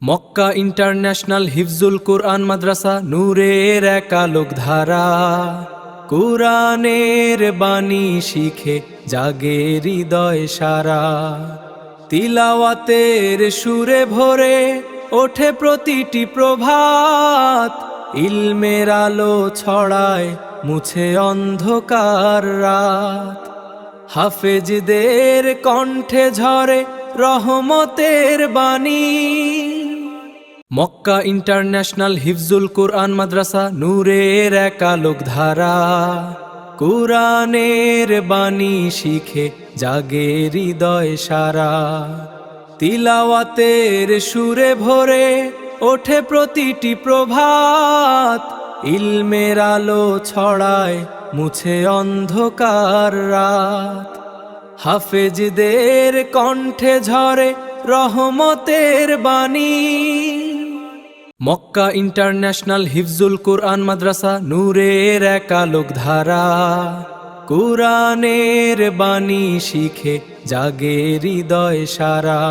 Mecca international হিফজুল কুরআন মাদ্রাসা নূরের এক আলোকধারা। কুরআনের বাণী শিখে জাগে হৃদয় সারা। তিলাওয়াতের সুরে ভরে ওঠে প্রতিটি প্রভাত। ইলমের আলো ছড়ায় মুছে অন্ধকার রাত। হাফেজদের কণ্ঠে ঝরে রহমতের বাণী। মক্কা ইন্টারন্যাশনাল হিফজুল কুরআন মাদ্রাসা নূরের এক আলোকধারা। কুরআনের বাণী শিখে জাগে হৃদয় সারা। তিলাওয়াতের সুরে ভরে ওঠে প্রতিটি প্রভাত। ইলমের আলো ছড়ায় মুছে অন্ধকার রাত। হাফেজদের কণ্ঠে ঝরে রহমতের বাণী। মক্কা ইন্টারন্যাশনাল হিফজুল কুরআন মাদ্রাসা নূরের এক আলোকধারা। কুরআনের বাণী শিখে জাগে হৃদয় সারা।